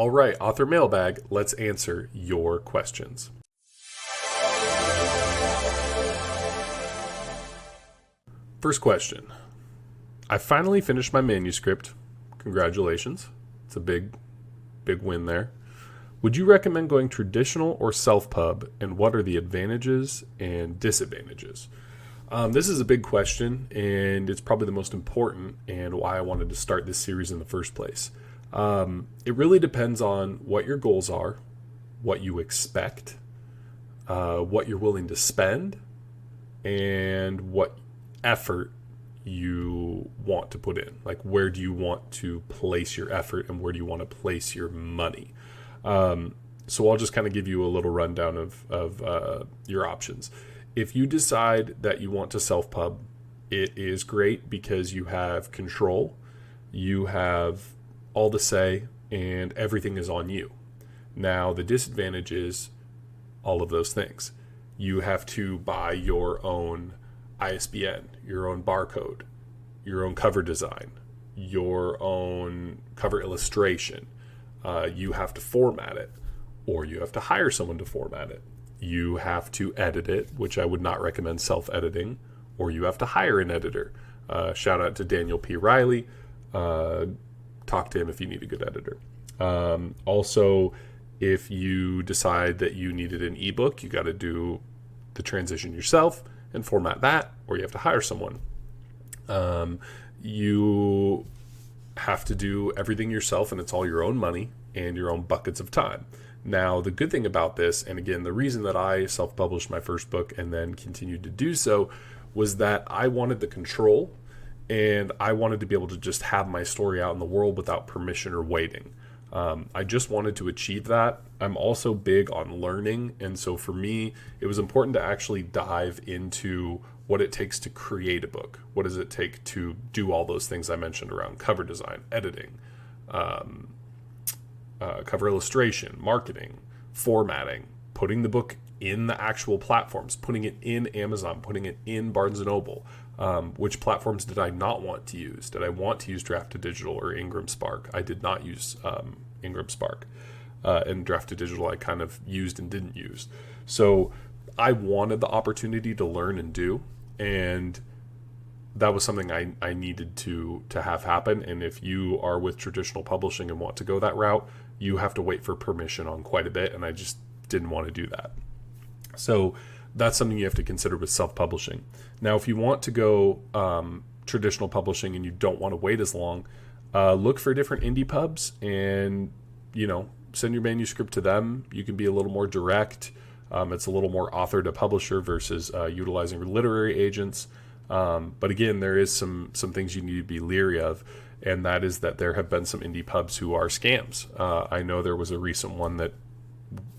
All right, Author Mailbag, let's answer your questions. First question. I finally finished my manuscript. Congratulations. It's a big win there. Would you recommend going traditional or self-pub, and what are the advantages and disadvantages? This is a big question, and it's probably the most important and why I wanted to start this series in the first place. It really depends on what your goals are, what you expect, what you're willing to spend, and what effort you want to put in. Like, where do you want to place your effort and where do you want to place your money? So I'll just kind of give you a little rundown of your options. If you decide that you want to self-pub, it is great because you have control, you have all the say, and everything is on you. Now, the disadvantage is all of those things. You have to buy your own ISBN, your own barcode, your own cover design, your own cover illustration. You have to format it, or you have to hire someone to format it. You have to edit it, which I would not recommend self-editing, or you have to hire an editor. Shout out to Daniel P. Riley. Talk to him if you need a good editor. Also, if you decide that you needed an ebook, you got to do the transition yourself and format that, or you have to hire someone. You have to do everything yourself, and it's all your own money and your own buckets of time. Now, the good thing about this, and again, the reason that I self-published my first book and then continued to do so, was that I wanted the control, and I wanted to be able to just have my story out in the world without permission or waiting. I just wanted to achieve that. I'm also big on learning, and so for me, it was important to actually dive into what it takes to create a book. What does it take to do all those things I mentioned around cover design, editing, cover illustration, marketing, formatting, putting the book in the actual platforms, putting it in Amazon, putting it in Barnes & Noble. Which platforms did I not want to use? Did I want to use Draft2Digital or Ingram Spark? I did not use Ingram Spark. And Draft2Digital I kind of used and didn't use. So I wanted the opportunity to learn and do, and that was something I needed to have happen. And if you are with traditional publishing and want to go that route, you have to wait for permission on quite a bit, and I just didn't want to do that. So that's something you have to consider with self-publishing. Now, if you want to go traditional publishing and you don't want to wait as long, look for different indie pubs and, send your manuscript to them. You can be a little more direct. It's a little more author to publisher versus utilizing literary agents. But again, there is some things you need to be leery of, and that is that there have been some indie pubs who are scams. I know there was a recent one that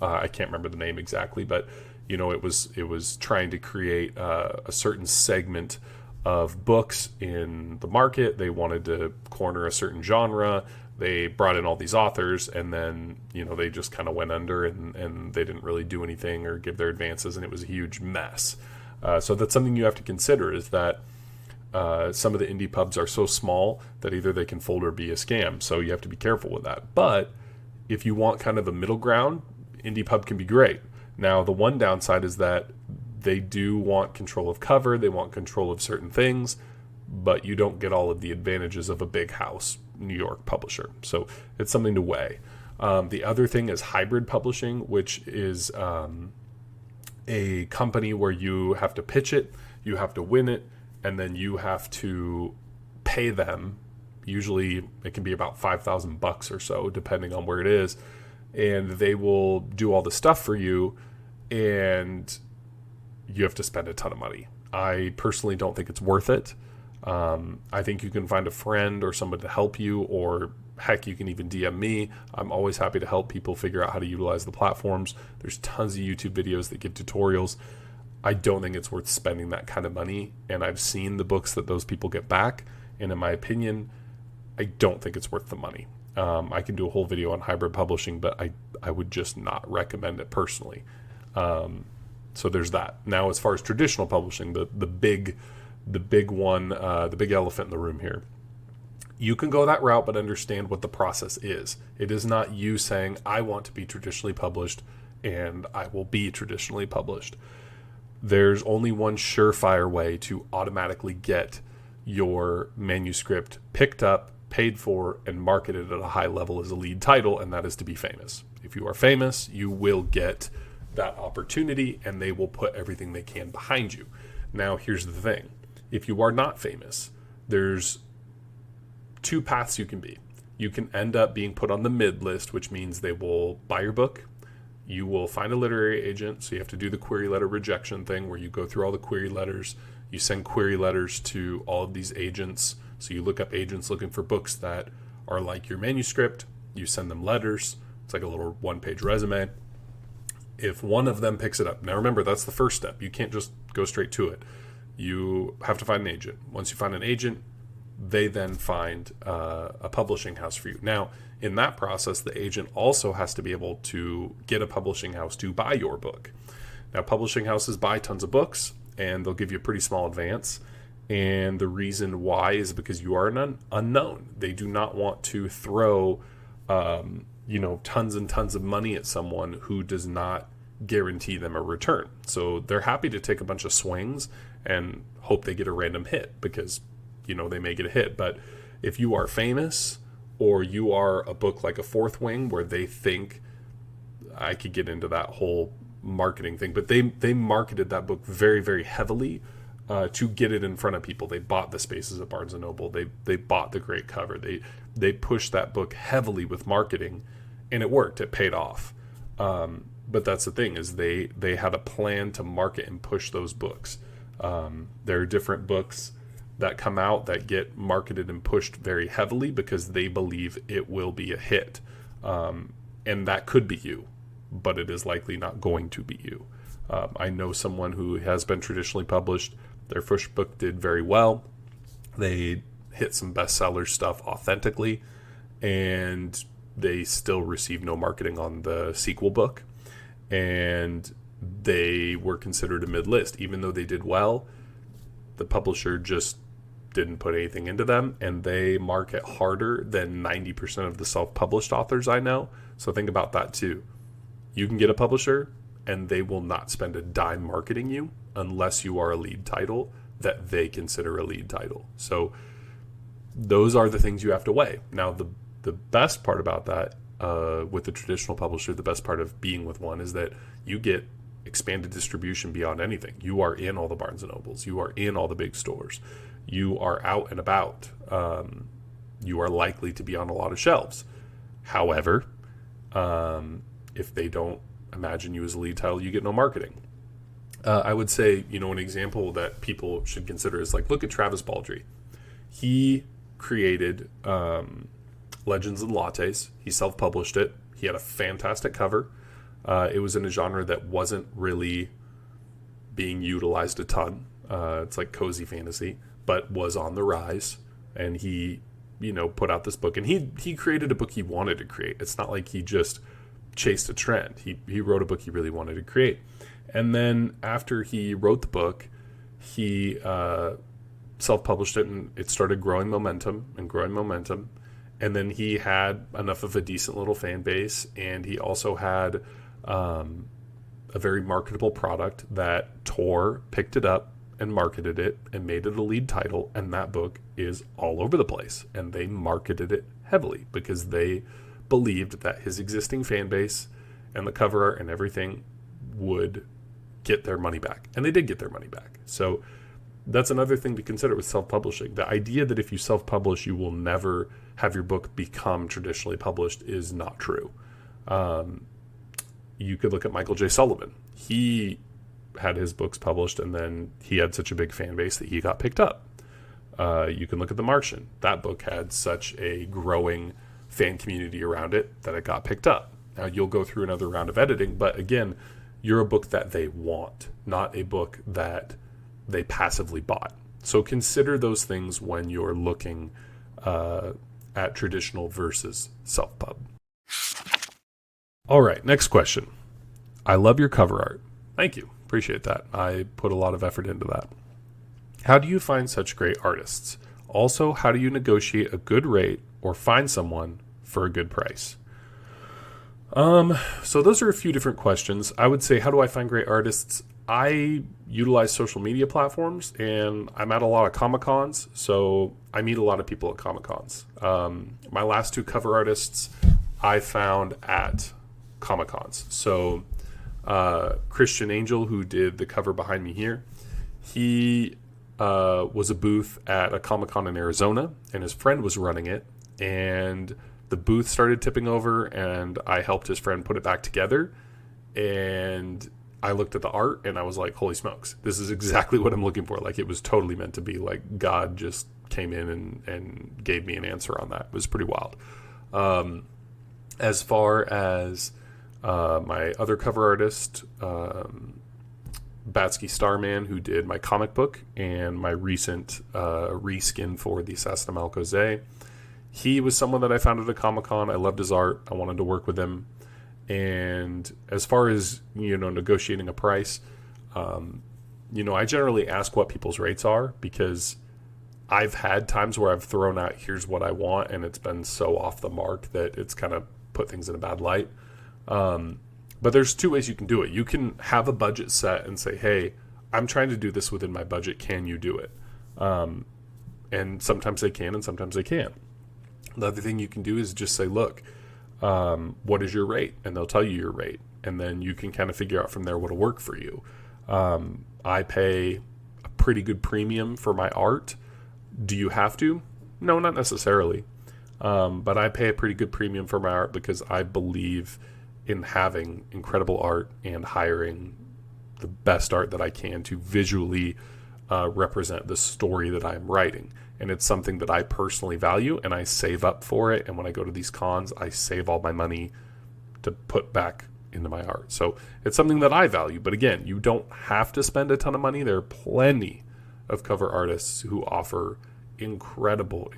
I can't remember the name exactly, but it was trying to create a certain segment of books in the market. They wanted to corner a certain genre. They brought in all these authors, and then they just kind of went under, and they didn't really do anything or give their advances, and it was a huge mess. So that's something you have to consider, is that some of the indie pubs are so small that either they can fold or be a scam. So you have to be careful with that. But if you want kind of a middle ground, indie pub can be great. Now, the one downside is that they do want control of cover, they want control of certain things, but you don't get all of the advantages of a big house New York publisher. So it's something to weigh. The other thing is hybrid publishing, which is a company where you have to pitch it, you have to win it, and then you have to pay them. Usually it can be about $5,000 or so, depending on where it is. And they will do all the stuff for you, and you have to spend a ton of money. I personally don't think it's worth it. I think you can find a friend or someone to help you, or heck, you can even DM me. I'm always happy to help people figure out how to utilize the platforms. There's tons of YouTube videos that give tutorials. I don't think it's worth spending that kind of money, and I've seen the books that those people get back, and in my opinion, I don't think it's worth the money. I can do a whole video on hybrid publishing, but I would just not recommend it personally. So there's that. Now, as far as traditional publishing, the big one, the big elephant in the room here, You can go that route, but understand what the process is. It is not you saying, I want to be traditionally published and I will be traditionally published. There's only one surefire way to automatically get your manuscript picked up, paid for, and marketed at a high level as a lead title, and that is to be famous. If you are famous, you will get that opportunity and they will put everything they can behind you. Now, here's the thing. If you are not famous, there's two paths you can be. You can end up being put on the mid list, which means they will buy your book. You will find a literary agent, so you have to do the query letter rejection thing where you go through all the query letters. You send query letters to all of these agents. So you look up agents looking for books that are like your manuscript. You send them letters. It's like a little one-page resume. If one of them picks it up, now remember, that's the first step. You can't just go straight to it. You have to find an agent. Once you find an agent, they then find a publishing house for you. Now, in that process, the agent also has to be able to get a publishing house to buy your book. Now, publishing houses buy tons of books, and they'll give you a pretty small advance. And the reason why is because you are an unknown. They do not want to throw, tons and tons of money at someone who does not guarantee them a return. So they're happy to take a bunch of swings and hope they get a random hit because, they may get a hit. But if you are famous or you are a book like a Fourth Wing where they think, I could get into that whole marketing thing, but they marketed that book very, very heavily to get it in front of people. They bought the spaces at Barnes & Noble. They bought the great cover. They pushed that book heavily with marketing, and it worked. It paid off. But that's the thing, is they had a plan to market and push those books. There are different books that come out that get marketed and pushed very heavily because they believe it will be a hit. And that could be you, but it is likely not going to be you. I know someone who has been traditionally published. Their first book did very well. They hit some bestseller stuff authentically, and they still received no marketing on the sequel book. And they were considered a mid-list. Even though they did well, the publisher just didn't put anything into them, and they market harder than 90% of the self-published authors I know. So think about that too. You can get a publisher, and they will not spend a dime marketing you unless you are a lead title that they consider a lead title. So those are the things you have to weigh. Now, the best part about that with the traditional publisher, the best part of being with one is that you get expanded distribution beyond anything. You are in all the Barnes & Nobles. You are in all the big stores. You are out and about. You are likely to be on a lot of shelves. However, if they don't imagine you as a lead title, you get no marketing. I would say, an example that people should consider is look at Travis Baldree. He created Legends and Lattes. He self-published it. He had a fantastic cover. It was in a genre that wasn't really being utilized a ton. It's like cozy fantasy, but was on the rise. And he, put out this book. And he created a book he wanted to create. It's not like he just chased a trend. He wrote a book he really wanted to create. And then after he wrote the book, he self-published it, and it started growing momentum. And then he had enough of a decent little fan base, and he also had a very marketable product that Tor picked it up and marketed it and made it a lead title, and that book is all over the place. And they marketed it heavily because they believed that his existing fan base and the cover art and everything would get their money back. And they did get their money back. So that's another thing to consider with self-publishing. The idea that if you self-publish, you will never have your book become traditionally published is not true. You could look at Michael J. Sullivan. He had his books published, and then he had such a big fan base that he got picked up. You can look at The Martian. That book had such a growing fan community around it that it got picked up. Now, you'll go through another round of editing, but again, you're a book that they want, not a book that they passively bought. So consider those things when you're looking at traditional versus self-pub. All right, next question. I love your cover art. Thank you. Appreciate that. I put a lot of effort into that. How do you find such great artists? Also, how do you negotiate a good rate or find someone for a good price? So those are a few different questions. I would say, how do I find great artists? I utilize social media platforms, and I'm at a lot of Comic-Cons, so I meet a lot of people at Comic-Cons. My last two cover artists I found at Comic-Cons. So Christian Angel, who did the cover behind me here, he was a booth at a Comic-Con in Arizona, and his friend was running it, and the booth started tipping over, and I helped his friend put it back together, and I looked at the art, and I was like, holy smokes, this is exactly what I'm looking for. Like, it was totally meant to be. Like, God just came in and gave me an answer on that. It was pretty wild. As far as my other cover artist, Batsky Starman, who did my comic book and my recent reskin for the Assassin of Malcozé, he was someone that I found at a Comic-Con. I loved his art. I wanted to work with him. And as far as, negotiating a price, I generally ask what people's rates are, because I've had times where I've thrown out, here's what I want, and it's been so off the mark that it's kind of put things in a bad light. But there's two ways you can do it. You can have a budget set and say, hey, I'm trying to do this within my budget. Can you do it? And sometimes they can and sometimes they can't. The other thing you can do is just say, look, what is your rate? And they'll tell you your rate. And then you can kind of figure out from there what'll work for you. I pay a pretty good premium for my art. Do you have to? No, not necessarily. But I pay a pretty good premium for my art because I believe in having incredible art and hiring the best art that I can to visually represent the story that I'm writing. And it's something that I personally value, and I save up for it. And when I go to these cons, I save all my money to put back into my art. So it's something that I value. But again, you don't have to spend a ton of money. There are plenty of cover artists who offer incredible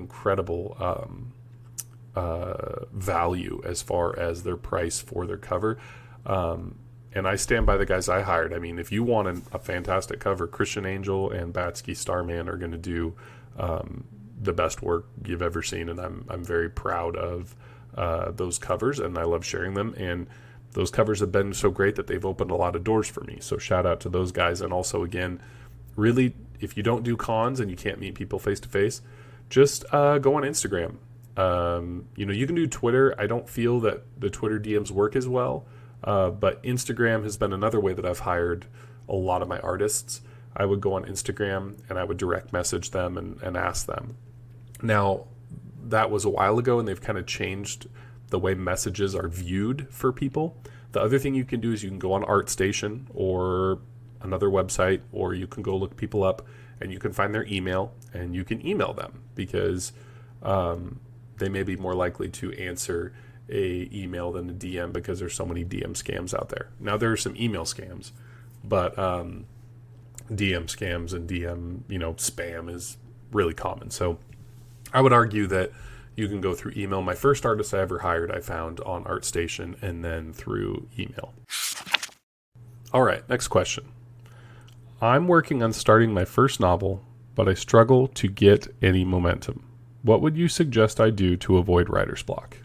value as far as their price for their cover. And I stand by the guys I hired. I mean, if you want a fantastic cover, Christian Angel and Batsky Starman are going to do the best work you've ever seen, and I'm very proud of those covers, and I love sharing them. And those covers have been so great that they've opened a lot of doors for me. So shout out to those guys. And also, again, really, if you don't do cons and you can't meet people face to face, just go on Instagram. You can do Twitter. I don't feel that the Twitter DMs work as well, but Instagram has been another way that I've hired a lot of my artists. I would go on Instagram and I would direct message them and ask them. Now, that was a while ago, and they've kind of changed the way messages are viewed for people. The other thing you can do is you can go on ArtStation or another website, or you can go look people up and you can find their email and you can email them, because they may be more likely to answer a email than a DM, because there's so many DM scams out there. Now, there are some email scams, but DM scams and DM, spam is really common. So I would argue that you can go through email. My first artist I ever hired, I found on ArtStation, and then through email. All right, next question. I'm working on starting my first novel, but I struggle to get any momentum. What would you suggest I do to avoid writer's block?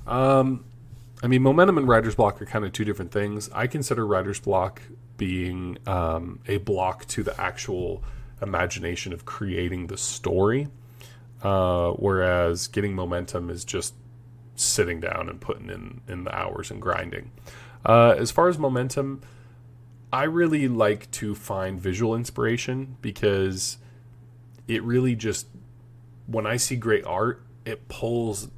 Momentum and writer's block are kind of two different things. I consider writer's block being a block to the actual imagination of creating the story, whereas getting momentum is just sitting down and putting in the hours and grinding. As far as momentum, I really like to find visual inspiration, because it really just, when I see great art, it pulls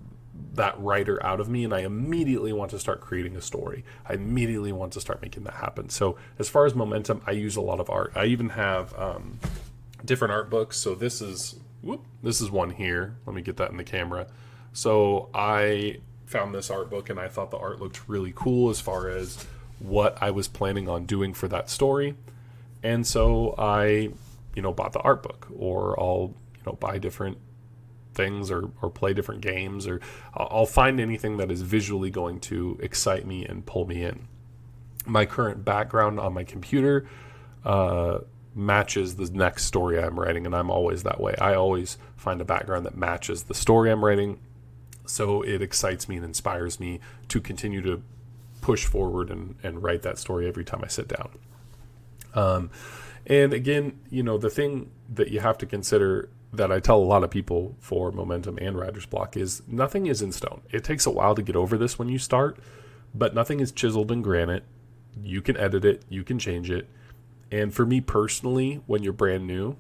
that writer out of me, and I immediately want to start creating a story. I immediately want to start making that happen. So as far as momentum, I use a lot of art. I even have different art books. So this is one here. Let me get that in the camera. So I found this art book, and I thought the art looked really cool as far as what I was planning on doing for that story. And so I, bought the art book, or I'll, buy different things or play different games, or I'll find anything that is visually going to excite me and pull me in. My current background on my computer matches the next story I'm writing, and I'm always that way. I always find a background that matches the story I'm writing, so it excites me and inspires me to continue to push forward and write that story every time I sit down. And again, the thing that you have to consider that I tell a lot of people for momentum and writer's block is nothing is in stone. It takes a while to get over this when you start, but nothing is chiseled in granite. You can edit it, you can change it. And for me personally, when you're brand new,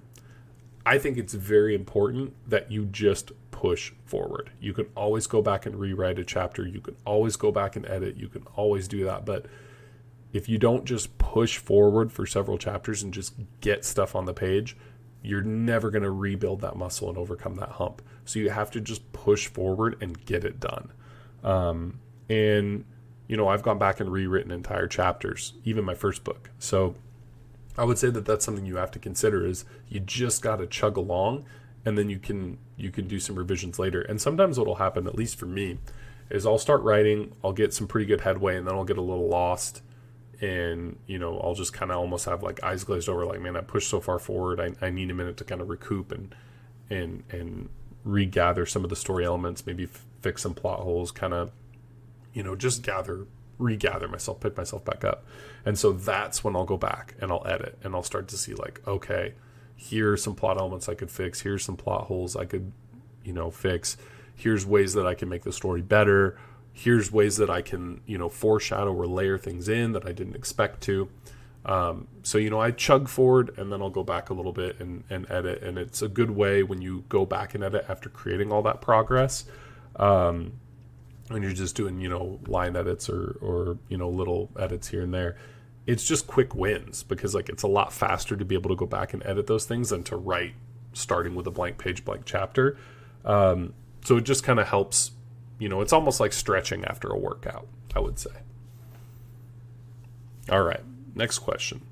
I think it's very important that you just push forward. You can always go back and rewrite a chapter. You can always go back and edit. You can always do that. But if you don't just push forward for several chapters and just get stuff on the page, you're never going to rebuild that muscle and overcome that hump. So you have to just push forward and get it done. And I've gone back and rewritten entire chapters, even my first book. So I would say that that's something you have to consider, is you just got to chug along, and then you can do some revisions later. And sometimes what will happen, at least for me, is I'll start writing, I'll get some pretty good headway, and then I'll get a little lost, and I'll just kind of almost have like eyes glazed over, like, man, I pushed so far forward, I need a minute to kind of recoup and regather some of the story elements, maybe fix some plot holes, kind of just regather myself, pick myself back up. And so that's when I'll go back and I'll edit, and I'll start to see, like, okay, here are some plot elements I could fix. Here's some plot holes I could, fix. Here's ways that I can make the story better. Here's ways that I can, foreshadow or layer things in that I didn't expect to. So, I chug forward, and then I'll go back a little bit and edit. And it's a good way when you go back and edit after creating all that progress. When you're just doing, line edits or little edits here and there, it's just quick wins, because like it's a lot faster to be able to go back and edit those things than to write starting with a blank page, blank chapter. So it just kind of helps, it's almost like stretching after a workout, I would say. All right, next question.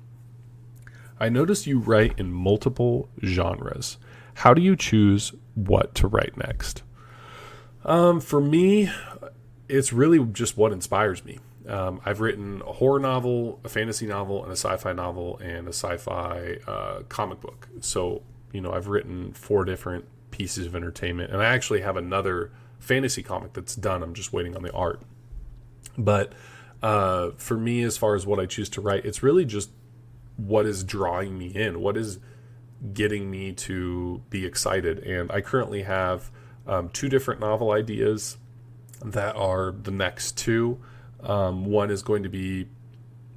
I noticed you write in multiple genres. How do you choose what to write next? For me, it's really just what inspires me. I've written a horror novel, a fantasy novel, and a sci-fi novel, and a sci-fi comic book. So, I've written 4 different pieces of entertainment, and I actually have another fantasy comic that's done. I'm just waiting on the art. But for me, as far as what I choose to write, it's really just what is drawing me in, what is getting me to be excited. And I currently have 2 different novel ideas that are the next 2. One is going to be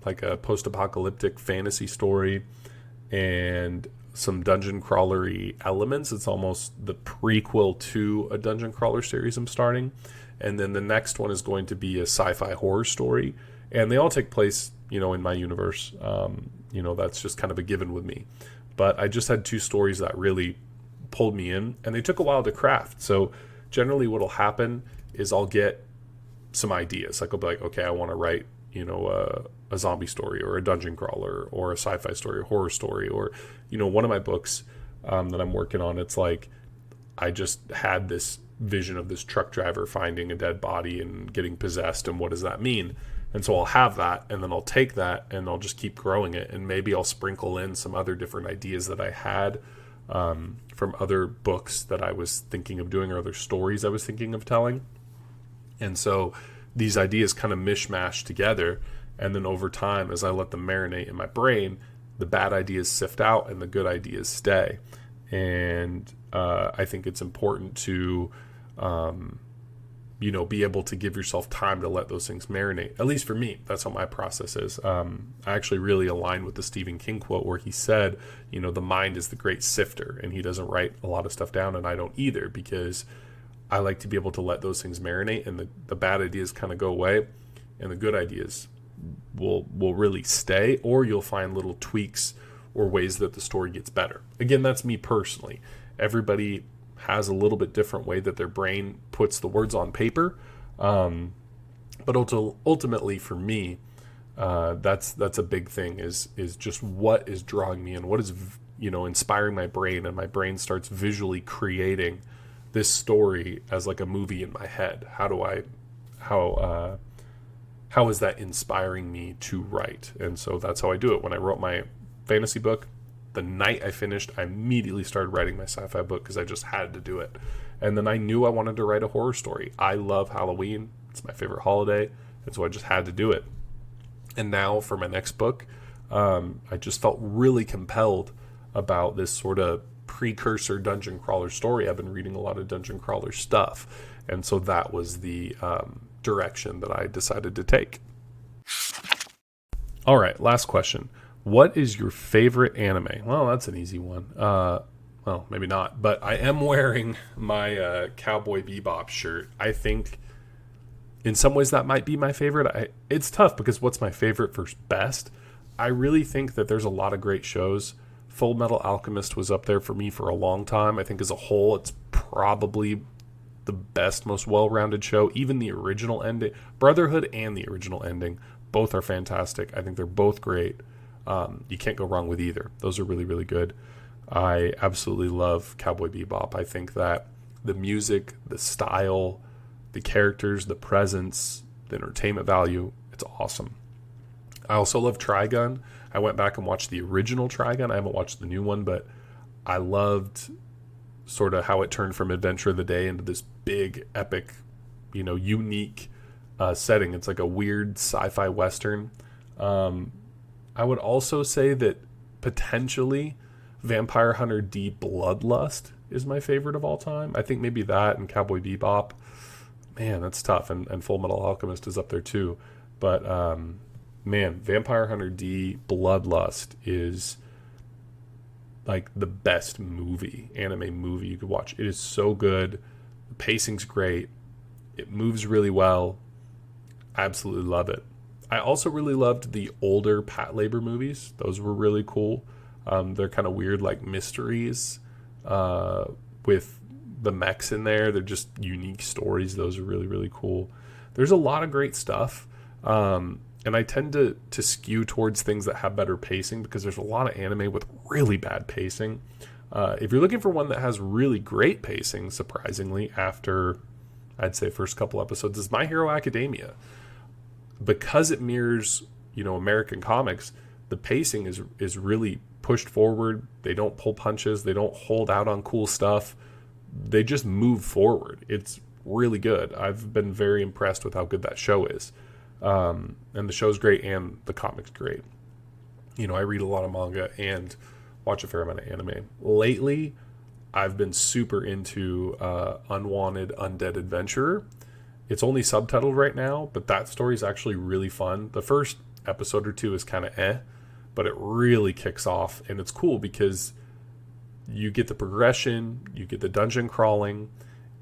like a post-apocalyptic fantasy story and some dungeon crawlery elements. It's almost the prequel to a dungeon crawler series I'm starting. And then the next one is going to be a sci-fi horror story. And they all take place, in my universe. That's just kind of a given with me. But I just had 2 stories that really pulled me in, and they took a while to craft. So generally what will happen is I'll get some ideas. Like I'll be like, okay, I want to write, a zombie story or a dungeon crawler or a sci-fi story, a horror story, or, one of my books that I'm working on, it's like I just had this vision of this truck driver finding a dead body and getting possessed, and what does that mean? And so I'll have that, and then I'll take that and I'll just keep growing it, and maybe I'll sprinkle in some other different ideas that I had from other books that I was thinking of doing, or other stories I was thinking of telling. And so these ideas kind of mishmash together, and then over time, as I let them marinate in my brain, the bad ideas sift out and the good ideas stay. And I think it's important to be able to give yourself time to let those things marinate. At least for me, that's how my process is. I actually really align with the Stephen King quote where he said, the mind is the great sifter, and he doesn't write a lot of stuff down, and I don't either, because I like to be able to let those things marinate, and the bad ideas kind of go away, and the good ideas will really stay, or you'll find little tweaks or ways that the story gets better. Again, that's me personally. Everybody has a little bit different way that their brain puts the words on paper. But ultimately for me, that's a big thing is just what is drawing me in, what is, inspiring my brain, and my brain starts visually creating this story as like a movie in my head. How is that inspiring me to write? And so that's how I do it. When I wrote my fantasy book, The night I finished, I immediately started writing my sci-fi book because I just had to do it. And then I knew I wanted to write a horror story. I love Halloween. It's my favorite holiday. And so I just had to do it. And now for my next book, I just felt really compelled about this sort of precursor dungeon crawler story. I've been reading a lot of dungeon crawler stuff. And so that was the direction that I decided to take. All right, last question. What is your favorite anime? Well, that's an easy one. Well, maybe not, but I am wearing my Cowboy Bebop shirt. I think in some ways that might be my favorite. It's tough because what's my favorite versus best? I really think that there's a lot of great shows. Full Metal Alchemist was up there for me for a long time. I think as a whole, it's probably the best, most well-rounded show. Even the original ending, Brotherhood and the original ending, both are fantastic. I think they're both great. You can't go wrong with either. Those are really, really good. I absolutely love Cowboy Bebop. I think that the music, the style, the characters, the presence, the entertainment value, it's awesome. I also love Trigun. I went back and watched the original Trigun. I haven't watched the new one, but I loved sort of how it turned from Adventure of the Day into this big, epic, unique setting. It's like a weird sci-fi western. I would also say that potentially Vampire Hunter D Bloodlust is my favorite of all time. I think maybe that and Cowboy Bebop. Man, that's tough. And Full Metal Alchemist is up there too. But, man, Vampire Hunter D Bloodlust is like the best anime movie you could watch. It is so good. The pacing's great. It moves really well. I absolutely love it. I also really loved the older Pat Labor movies. Those were really cool. They're kind of weird, like mysteries with the mechs in there. They're just unique stories. Those are really, really cool. There's a lot of great stuff. And I tend to skew towards things that have better pacing because there's a lot of anime with really bad pacing. If you're looking for one that has really great pacing, surprisingly, after, I'd say, first couple episodes, is My Hero Academia. Because it mirrors, American comics, the pacing is really pushed forward. They don't pull punches. They don't hold out on cool stuff. They just move forward. It's really good. I've been very impressed with how good that show is. And the show's great and the comic's great. I read a lot of manga and watch a fair amount of anime. Lately, I've been super into Unwanted Undead Adventurer. It's only subtitled right now, but that story is actually really fun. The first episode or two is kind of but it really kicks off, and it's cool because you get the progression, you get the dungeon crawling,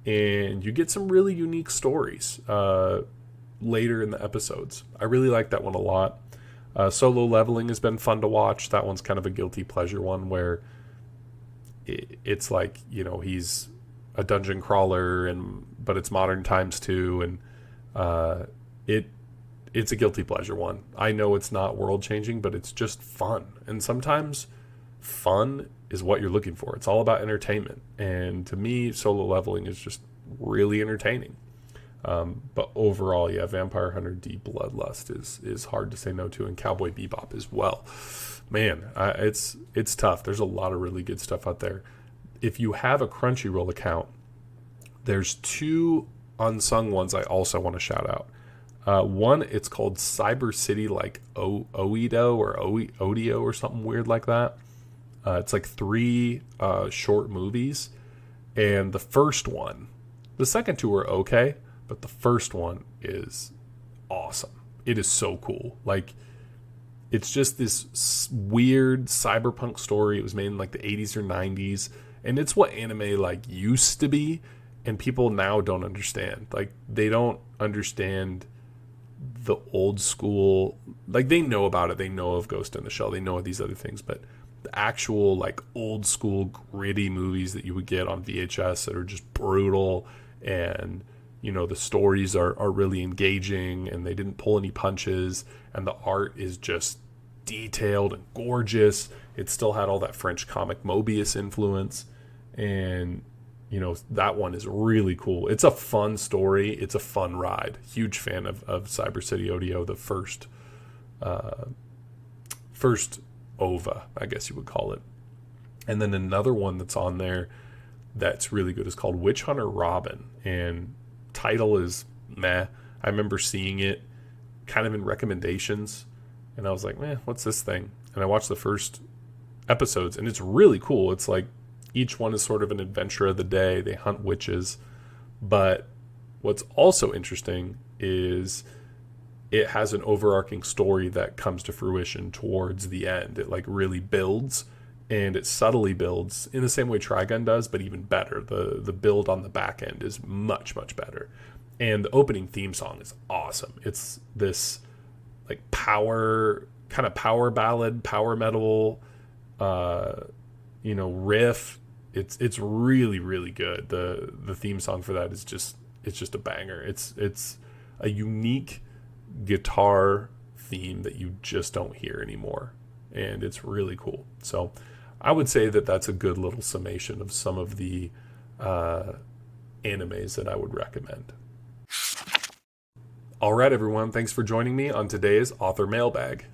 and you get some really unique stories later in the episodes. I really like that one a lot. Solo Leveling has been fun to watch. That one's kind of a guilty pleasure one where it's like, he's a dungeon crawler, but it's modern times too, and it's a guilty pleasure one. I know it's not world changing, but it's just fun. And sometimes fun is what you're looking for. It's all about entertainment. And to me, Solo Leveling is just really entertaining. But overall, yeah, Vampire Hunter D Bloodlust is hard to say no to, and Cowboy Bebop as well. Man, it's tough. There's a lot of really good stuff out there. If you have a Crunchyroll account, there's two unsung ones I also want to shout out. One, it's called Cyber City, like Oedo or Odio or something weird like that. It's like 3 short movies. And the second 2 are okay, but the first one is awesome. It is so cool. Like, it's just this weird cyberpunk story. It was made in like the 80s or 90s. And it's what anime like used to be. And people now don't understand. Like, they don't understand the old school. Like, they know about it. They know of Ghost in the Shell. They know of these other things. But the actual like old school gritty movies that you would get on VHS that are just brutal, and the stories are really engaging, and they didn't pull any punches, and the art is just detailed and gorgeous. It still had all that French comic Mobius influence, and that one is really cool. It's a fun story. It's a fun ride. Huge fan of Cyber City Odio, the first OVA, I guess you would call it. And then another one that's on there that's really good is called Witch Hunter Robin. And title is meh. I remember seeing it kind of in recommendations, and I was like, what's this thing? And I watched the first episodes, and it's really cool. It's like each one is sort of an adventure of the day. They hunt witches. But what's also interesting is it has an overarching story that comes to fruition towards the end. It like really builds, and it subtly builds in the same way Trigun does, but even better. The build on the back end is much, much better. And the opening theme song is awesome. It's this like power ballad, power metal, riff. It's really, really good. The theme song for that is just a banger. It's a unique guitar theme that you just don't hear anymore, and it's really cool. So I would say that that's a good little summation of some of the animes that I would recommend. All right, everyone. Thanks for joining me on today's Author Mailbag.